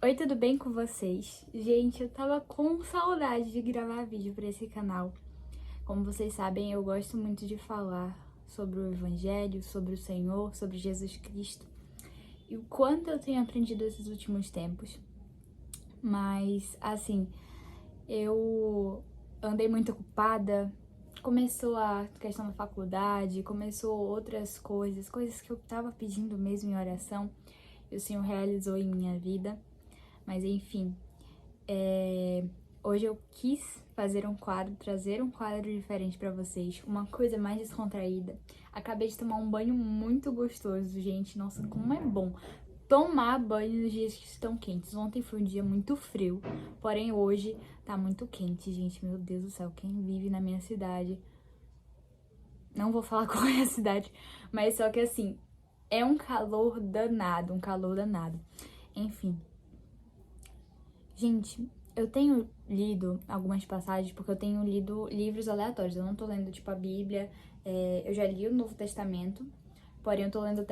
Oi, tudo bem com vocês? Gente, eu tava com saudade de gravar vídeo pra esse canal. Como vocês sabem, eu gosto muito de falar sobre o Evangelho, sobre o Senhor, sobre Jesus Cristo e o quanto eu tenho aprendido esses últimos tempos. Mas, assim, eu andei muito ocupada, começou a questão da faculdade, começou outras coisas que eu tava pedindo mesmo em oração e o Senhor realizou em minha vida. Mas enfim, hoje eu quis fazer um quadro, trazer um quadro diferente pra vocês, uma coisa mais descontraída. Acabei de tomar um banho muito gostoso, gente. Nossa, como é bom tomar banho nos dias que estão quentes. Ontem foi um dia muito frio, porém hoje tá muito quente, gente. Meu Deus do céu, quem vive na minha cidade... Não vou falar qual é a cidade, mas só que assim, é um calor danado, um calor danado. Enfim... Gente, eu tenho lido algumas passagens porque eu tenho lido livros aleatórios. Eu não tô lendo, tipo, a Bíblia. Eu já li o Novo Testamento, porém eu tô lendo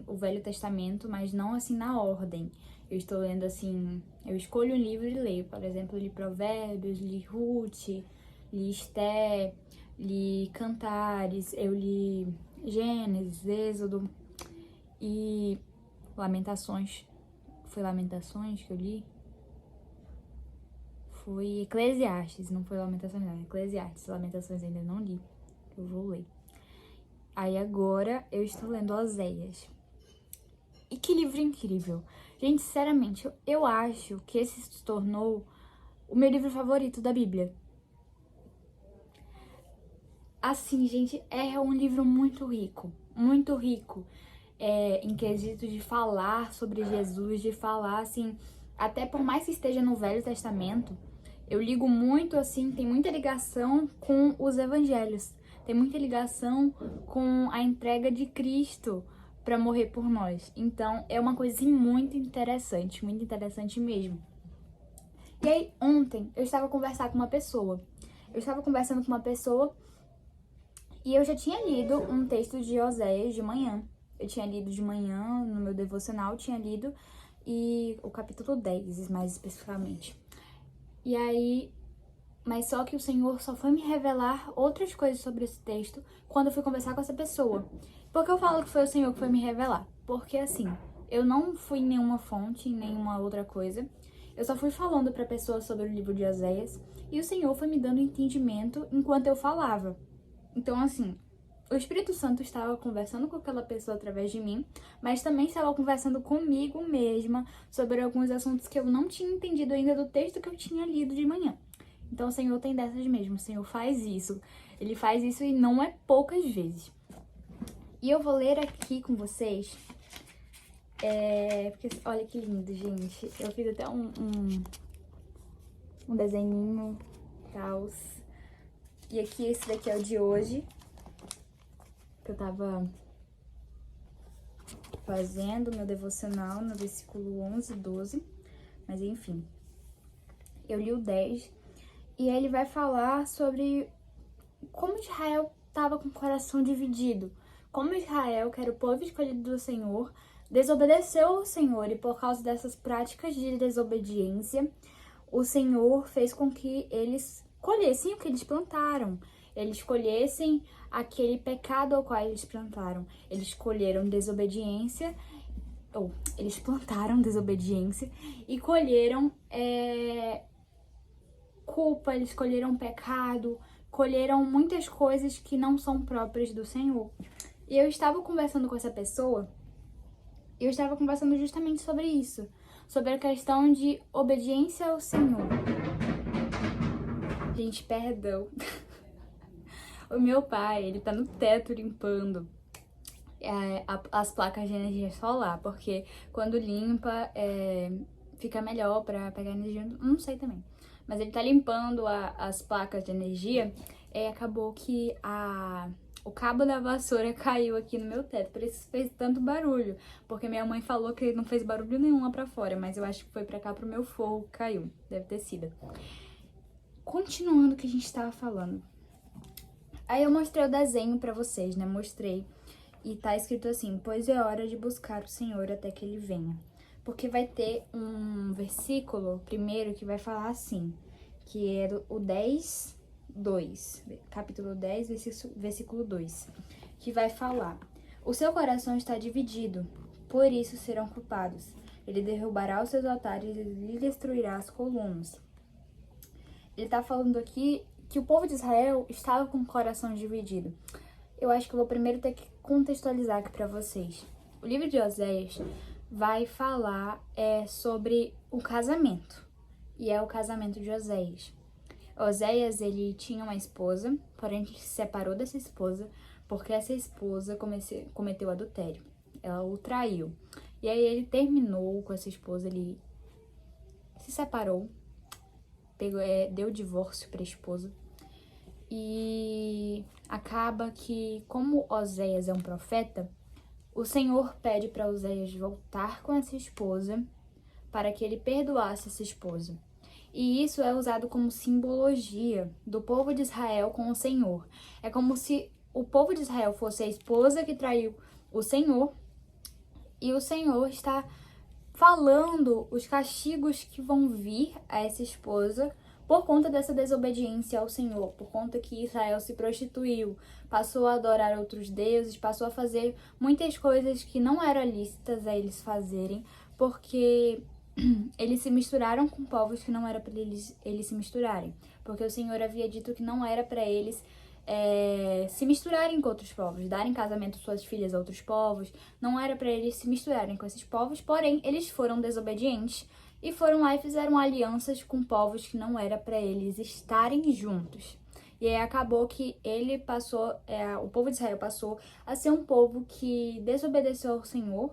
o Velho Testamento, mas não, assim, na ordem. Eu estou lendo, assim... Eu escolho um livro e leio. Por exemplo, eu li Provérbios, li Ruth, li Esté, li Cantares, eu li Gênesis, Êxodo e Lamentações. Foi Lamentações que eu li? Foi Eclesiastes, não foi Lamentações não, Eclesiastes. Lamentações ainda não li, eu vou ler. Aí agora eu estou lendo Oséias. E que livro incrível. Gente, sinceramente, eu acho que esse se tornou o meu livro favorito da Bíblia. Assim, gente, é um livro muito rico, muito rico. Em quesito de falar sobre Jesus, de falar, assim, até por mais que esteja no Velho Testamento, eu ligo muito, assim, tem muita ligação com os evangelhos, tem muita ligação com a entrega de Cristo para morrer por nós. Então, é uma coisa, assim, muito interessante mesmo. E aí, ontem, eu estava conversando com uma pessoa, e eu já tinha lido um texto de Oséias de manhã. Eu tinha lido de manhã, no meu devocional, tinha lido, e o capítulo 10, mais especificamente. E aí, mas só que o Senhor só foi me revelar outras coisas sobre esse texto quando eu fui conversar com essa pessoa. Por que eu falo que foi o Senhor que foi me revelar? Porque assim, eu não fui em nenhuma fonte, em nenhuma outra coisa. Eu só fui falando pra pessoa sobre o livro de Oséias e o Senhor foi me dando entendimento enquanto eu falava. Então, assim, o Espírito Santo estava conversando com aquela pessoa através de mim, mas também estava conversando comigo mesma sobre alguns assuntos que eu não tinha entendido ainda do texto que eu tinha lido de manhã. Então, o Senhor tem dessas mesmo, o Senhor faz isso. Ele faz isso e não é poucas vezes. E eu vou ler aqui com vocês, porque olha que lindo, gente. Eu fiz até um desenhinho, tal. E aqui, esse daqui é o de hoje, que eu tava fazendo meu devocional no versículo 11 e 12, mas enfim, eu li o 10, e ele vai falar sobre como Israel estava com o coração dividido, como Israel, que era o povo escolhido do Senhor, desobedeceu ao Senhor, e por causa dessas práticas de desobediência, o Senhor fez com que eles colhessem o que eles plantaram. Eles colhessem aquele pecado ao qual eles plantaram. Eles colheram desobediência, ou eles plantaram desobediência e colheram culpa, eles colheram pecado, colheram muitas coisas que não são próprias do Senhor. E eu estava conversando com essa pessoa, e eu estava conversando justamente sobre isso, sobre a questão de obediência ao Senhor. Gente, perdão. O meu pai, ele tá no teto limpando as placas de energia solar, porque quando limpa, fica melhor pra pegar energia, não sei também. Mas ele tá limpando as placas de energia e acabou que o cabo da vassoura caiu aqui no meu teto, por isso fez tanto barulho, porque minha mãe falou que não fez barulho nenhum lá pra fora, mas eu acho que foi pra cá pro meu forro que caiu, deve ter sido. Continuando o que a gente tava falando. Aí eu mostrei o desenho pra vocês, né? Mostrei. E tá escrito assim: pois é hora de buscar o Senhor até que ele venha. porque vai ter um versículo primeiro que vai falar assim, que é o 10:2, capítulo 10, versículo 2, que vai falar: o seu coração está dividido, por isso serão culpados. Ele derrubará os seus altares e lhe destruirá as colunas. Ele está falando aqui que o povo de Israel estava com o coração dividido. Eu acho que eu vou primeiro ter que contextualizar aqui para vocês. O livro de Oséias vai falar sobre o casamento, e é o casamento de Oséias. Oséias, ele tinha uma esposa, porém ele se separou dessa esposa porque essa esposa cometeu adultério. Ela o traiu. E aí ele terminou com essa esposa, ele se separou, deu divórcio para a esposa. E acaba que, como Oséias é um profeta, o Senhor pede para Oséias voltar com essa esposa para que ele perdoasse essa esposa. E isso é usado como simbologia do povo de Israel com o Senhor. É como se o povo de Israel fosse a esposa que traiu o Senhor, e o Senhor está falando os castigos que vão vir a essa esposa por conta dessa desobediência ao Senhor, por conta que Israel se prostituiu, passou a adorar outros deuses, passou a fazer muitas coisas que não eram lícitas a eles fazerem, porque eles se misturaram com povos que não era para eles se misturarem, porque o Senhor havia dito que não era para eles se misturarem com outros povos, darem casamento suas filhas a outros povos, não era para eles se misturarem com esses povos, porém eles foram desobedientes e foram lá e fizeram alianças com povos que não era para eles estarem juntos. E aí acabou que o povo de Israel passou a ser um povo que desobedeceu ao Senhor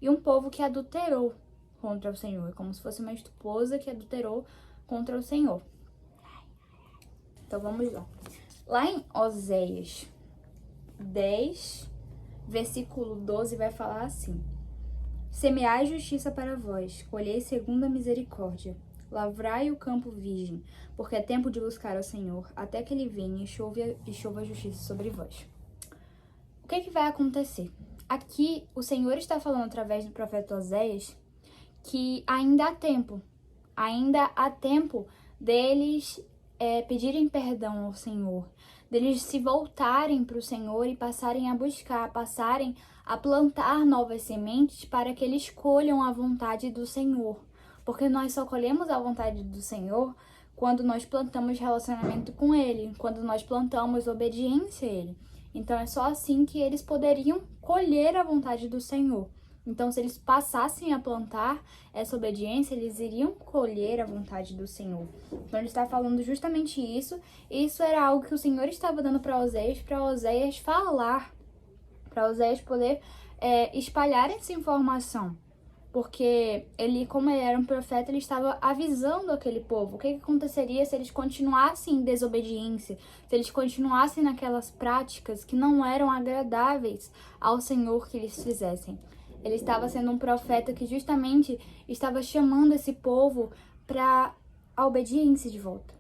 e um povo que adulterou contra o Senhor, como se fosse uma esposa que adulterou contra o Senhor. Então vamos lá. Lá em Oséias 10, versículo 12, vai falar assim: semeai justiça para vós, colhei segundo a misericórdia, lavrai o campo virgem, porque é tempo de buscar ao Senhor, até que ele venha e chova a justiça sobre vós. O que vai acontecer? Aqui o Senhor está falando através do profeta Oséias que ainda há tempo deles pedirem perdão ao Senhor, deles se voltarem para o Senhor e passarem a buscar, passarem a plantar novas sementes para que eles colham a vontade do Senhor. Porque nós só colhemos a vontade do Senhor quando nós plantamos relacionamento com Ele, quando nós plantamos obediência a Ele. Então é só assim que eles poderiam colher a vontade do Senhor. Então, se eles passassem a plantar essa obediência, eles iriam colher a vontade do Senhor. Então, ele está falando justamente isso. E isso era algo que o Senhor estava dando para Oséias falar, para Oséias poder espalhar essa informação. Porque como ele era um profeta, ele estava avisando aquele povo o que aconteceria se eles continuassem em desobediência, se eles continuassem naquelas práticas que não eram agradáveis ao Senhor que eles fizessem. Ele estava sendo um profeta que justamente estava chamando esse povo para a obediência de volta.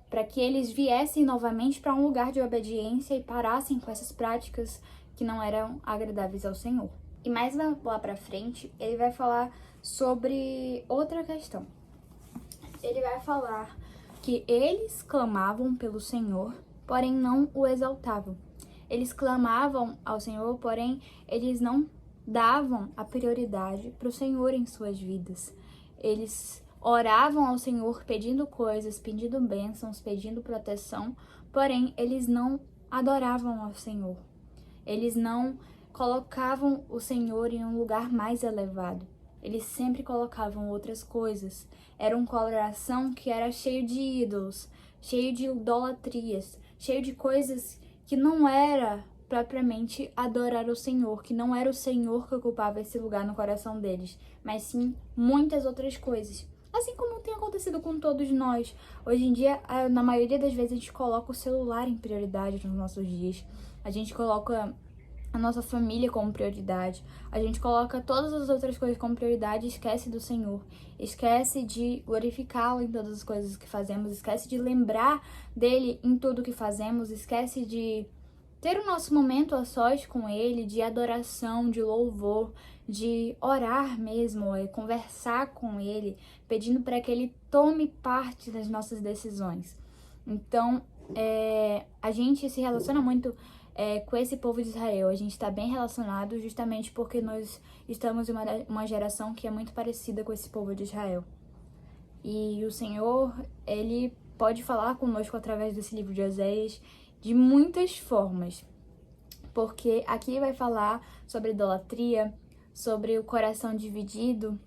Para que eles viessem novamente para um lugar de obediência e parassem com essas práticas que não eram agradáveis ao Senhor. E mais lá para frente, ele vai falar sobre outra questão. Ele vai falar que eles clamavam pelo Senhor, porém não o exaltavam. Eles clamavam ao Senhor, porém eles não davam a prioridade para o Senhor em suas vidas. Eles oravam ao Senhor pedindo coisas, pedindo bênçãos, pedindo proteção, porém eles não adoravam ao Senhor. Eles não colocavam o Senhor em um lugar mais elevado. Eles sempre colocavam outras coisas. Era um coração que era cheio de ídolos, cheio de idolatrias, cheio de coisas que não era propriamente adorar o Senhor, que não era o Senhor que ocupava esse lugar no coração deles, mas sim muitas outras coisas. Assim como tem acontecido com todos nós. Hoje em dia, na maioria das vezes, a gente coloca o celular em prioridade nos nossos dias. A gente coloca a nossa família como prioridade. A gente coloca todas as outras coisas como prioridade e esquece do Senhor. Esquece de glorificá-lo em todas as coisas que fazemos. Esquece de lembrar dele em tudo que fazemos. Esquece de ter o nosso momento a sós com Ele, de adoração, de louvor, de orar mesmo, conversar com Ele, pedindo para que Ele tome parte das nossas decisões. Então, a gente se relaciona muito com esse povo de Israel. A gente está bem relacionado justamente porque nós estamos em uma geração que é muito parecida com esse povo de Israel. E o Senhor, Ele pode falar conosco através desse livro de Oséias de muitas formas, porque aqui vai falar sobre idolatria, sobre o coração dividido,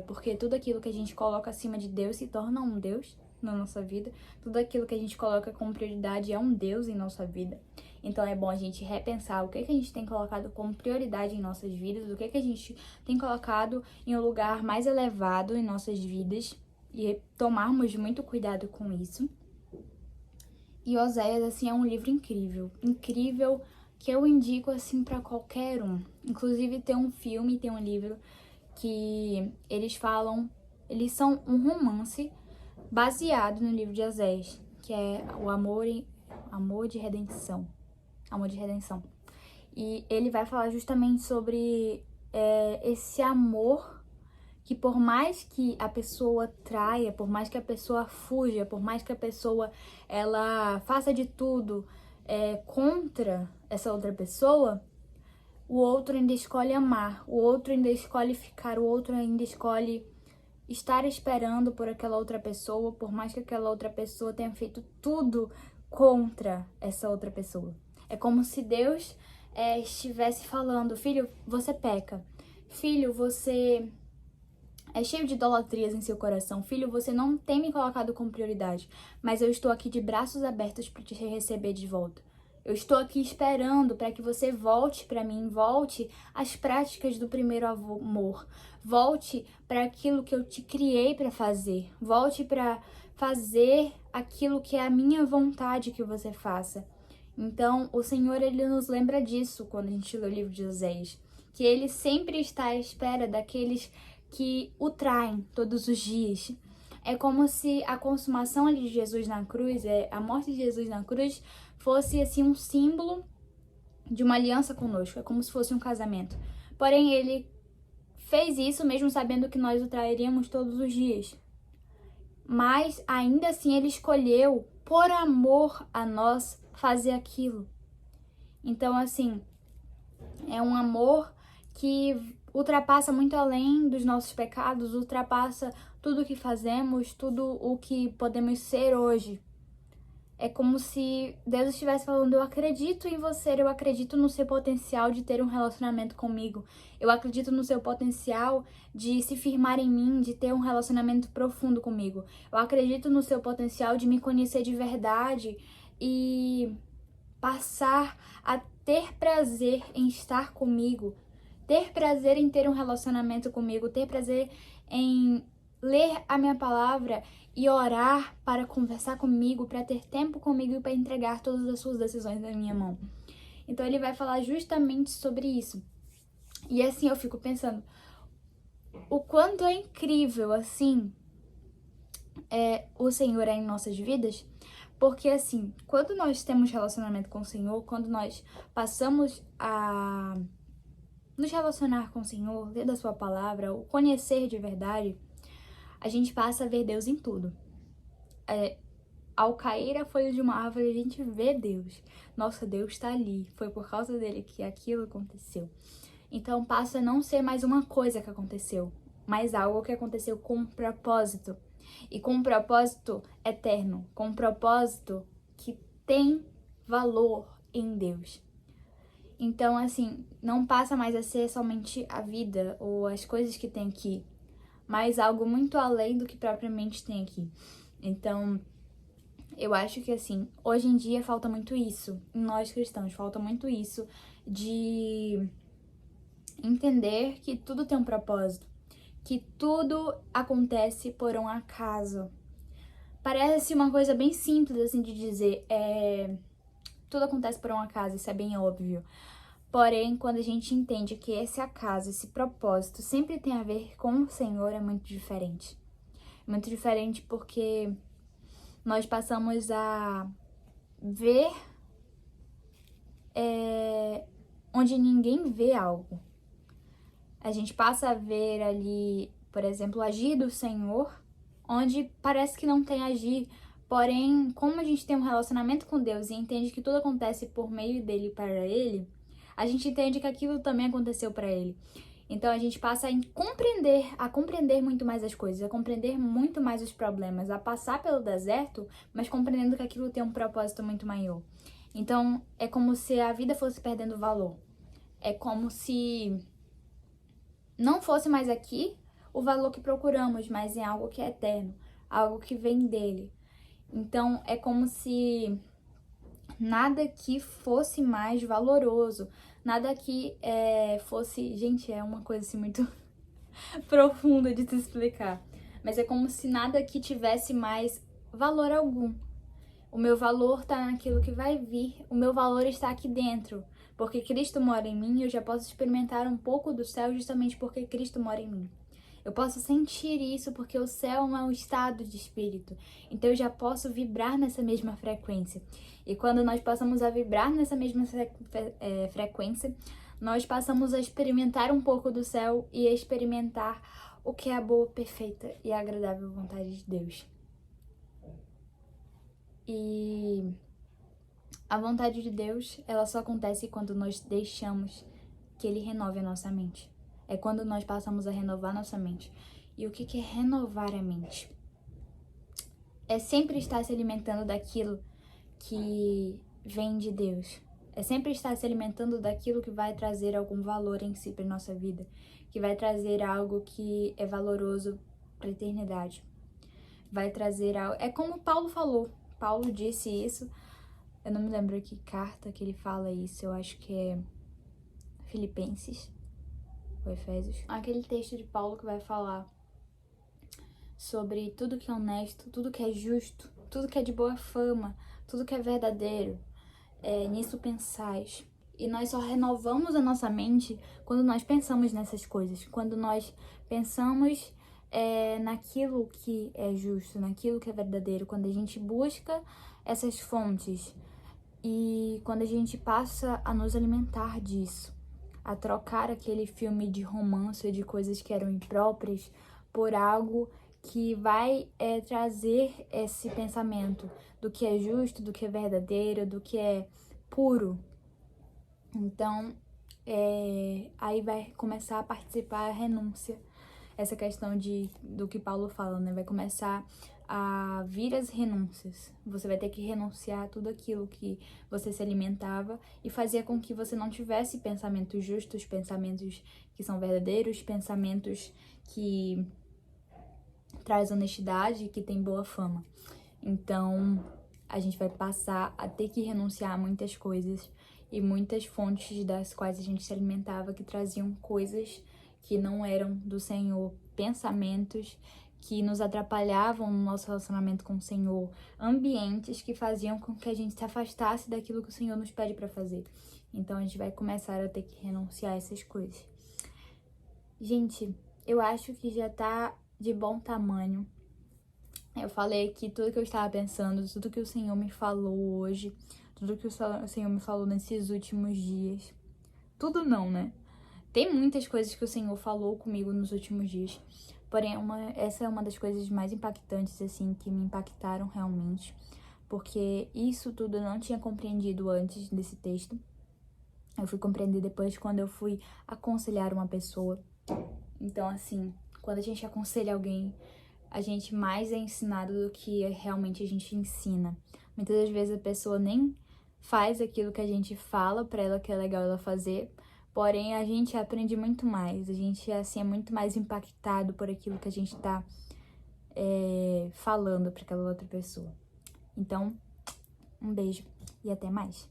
porque tudo aquilo que a gente coloca acima de Deus se torna um Deus na nossa vida, tudo aquilo que a gente coloca como prioridade é um Deus em nossa vida. Então é bom a gente repensar o que a gente tem colocado como prioridade em nossas vidas, o que a gente tem colocado em um lugar mais elevado em nossas vidas e tomarmos muito cuidado com isso. E Oséias, assim, é um livro incrível, incrível, que eu indico, assim, para qualquer um. Inclusive, tem um filme, tem um livro que eles são um romance baseado no livro de Oséias, que é o Amor de Redenção. Amor de Redenção. E ele vai falar justamente sobre esse amor que, por mais que a pessoa traia, por mais que a pessoa fuja, por mais que a pessoa ela faça de tudo contra essa outra pessoa, o outro ainda escolhe amar, o outro ainda escolhe ficar, o outro ainda escolhe estar esperando por aquela outra pessoa, por mais que aquela outra pessoa tenha feito tudo contra essa outra pessoa. É como se Deus estivesse falando: filho, você peca. Filho, você é cheio de idolatrias em seu coração. Filho, você não tem me colocado como prioridade, mas eu estou aqui de braços abertos para te receber de volta. Eu estou aqui esperando para que você volte para mim, volte às práticas do primeiro amor, volte para aquilo que eu te criei para fazer, volte para fazer aquilo que é a minha vontade que você faça. Então, o Senhor, Ele nos lembra disso quando a gente lê o livro de Oséias, que Ele sempre está à espera daqueles que o traem todos os dias. É como se a consumação ali de Jesus na cruz, a morte de Jesus na cruz, fosse assim um símbolo de uma aliança conosco. É como se fosse um casamento. Porém, Ele fez isso mesmo sabendo que nós o trairíamos todos os dias. Mas ainda assim Ele escolheu, por amor a nós, fazer aquilo. Então, assim, é um amor que ultrapassa muito além dos nossos pecados, ultrapassa tudo o que fazemos, tudo o que podemos ser hoje. É como se Deus estivesse falando: eu acredito em você, eu acredito no seu potencial de ter um relacionamento comigo, eu acredito no seu potencial de se firmar em mim, de ter um relacionamento profundo comigo, eu acredito no seu potencial de me conhecer de verdade e passar a ter prazer em estar comigo, ter prazer em ter um relacionamento comigo, ter prazer em ler a minha palavra e orar para conversar comigo, para ter tempo comigo e para entregar todas as suas decisões na minha mão. Então ele vai falar justamente sobre isso. E assim eu fico pensando, o quanto é incrível assim o Senhor em nossas vidas. Porque assim, quando nós temos relacionamento com o Senhor, quando nós passamos a nos relacionar com o Senhor, ler da sua palavra, o conhecer de verdade, a gente passa a ver Deus em tudo. Ao cair a folha de uma árvore, a gente vê Deus. Nossa, Deus está ali. Foi por causa dele que aquilo aconteceu. Então passa a não ser mais uma coisa que aconteceu, mas algo que aconteceu com um propósito. E com um propósito eterno, com um propósito que tem valor em Deus. Então, assim, não passa mais a ser somente a vida ou as coisas que tem aqui, mas algo muito além do que propriamente tem aqui. Então, eu acho que, assim, hoje em dia falta muito isso, em nós cristãos, falta muito isso de entender que tudo tem um propósito, que tudo acontece por um acaso. Parece uma coisa bem simples, assim, de dizer, tudo acontece por um acaso, isso é bem óbvio. Porém, quando a gente entende que esse acaso, esse propósito sempre tem a ver com o Senhor, é muito diferente. É muito diferente porque nós passamos a ver onde ninguém vê algo. A gente passa a ver ali, por exemplo, o agir do Senhor, onde parece que não tem agir. Porém, como a gente tem um relacionamento com Deus e entende que tudo acontece por meio dele e para ele, a gente entende que aquilo também aconteceu para ele. Então a gente passa a compreender muito mais as coisas, a compreender muito mais os problemas, a passar pelo deserto, mas compreendendo que aquilo tem um propósito muito maior. Então é como se a vida fosse perdendo valor. É como se não fosse mais aqui o valor que procuramos, mas em algo que é eterno, algo que vem dele. Então é como se nada aqui fosse mais valoroso, nada aqui fosse... Gente, é uma coisa assim muito profunda de se explicar. Mas é como se nada aqui tivesse mais valor algum. O meu valor tá naquilo que vai vir, o meu valor está aqui dentro. Porque Cristo mora em mim, eu já posso experimentar um pouco do céu justamente porque Cristo mora em mim. Eu posso sentir isso porque o céu é um estado de espírito. Então eu já posso vibrar nessa mesma frequência. E quando nós passamos a vibrar nessa mesma frequência, nós passamos a experimentar um pouco do céu e a experimentar o que é a boa, perfeita e agradável vontade de Deus. E a vontade de Deus, ela só acontece quando nós deixamos que Ele renove a nossa mente. É quando nós passamos a renovar nossa mente. E o que é renovar a mente? É sempre estar se alimentando daquilo que vem de Deus. É sempre estar se alimentando daquilo que vai trazer algum valor em si para nossa vida. Que vai trazer algo que é valoroso para a eternidade. Vai trazer algo... É como Paulo falou. Paulo disse isso. Eu não me lembro que carta que ele fala isso. Eu acho que é Filipenses ou Efésios. Aquele texto de Paulo que vai falar sobre tudo que é honesto, tudo que é justo, tudo que é de boa fama, tudo que é verdadeiro. Nisso pensais. E nós só renovamos a nossa mente quando nós pensamos nessas coisas. Quando nós pensamos naquilo que é justo, naquilo que é verdadeiro. Quando a gente busca essas fontes e quando a gente passa a nos alimentar disso. A trocar aquele filme de romance, de coisas que eram impróprias, por algo que vai trazer esse pensamento do que é justo, do que é verdadeiro, do que é puro. Então, aí vai começar a participar a renúncia, essa questão do que Paulo fala, né? Vai começar a vir as renúncias. Você vai ter que renunciar a tudo aquilo que você se alimentava e fazia com que você não tivesse pensamentos justos, pensamentos que são verdadeiros, pensamentos que traz honestidade, que tem boa fama. Então, a gente vai passar a ter que renunciar a muitas coisas e muitas fontes das quais a gente se alimentava que traziam coisas que não eram do Senhor, pensamentos que nos atrapalhavam no nosso relacionamento com o Senhor, ambientes que faziam com que a gente se afastasse daquilo que o Senhor nos pede para fazer. Então a gente vai começar a ter que renunciar a essas coisas. Gente, eu acho que já tá de bom tamanho. Eu falei aqui tudo que eu estava pensando, tudo que o Senhor me falou hoje, tudo que o Senhor me falou nesses últimos dias. Tudo não, né? Tem muitas coisas que o Senhor falou comigo nos últimos dias. Porém, essa é uma das coisas mais impactantes, assim, que me impactaram realmente. Porque isso tudo eu não tinha compreendido antes desse texto. Eu fui compreender depois quando eu fui aconselhar uma pessoa. Então, assim, quando a gente aconselha alguém, a gente mais é ensinado do que realmente a gente ensina. Muitas das vezes a pessoa nem faz aquilo que a gente fala pra ela que é legal ela fazer, porém a gente aprende muito mais, a gente assim é muito mais impactado por aquilo que a gente tá falando pra aquela outra pessoa. Então, um beijo e até mais.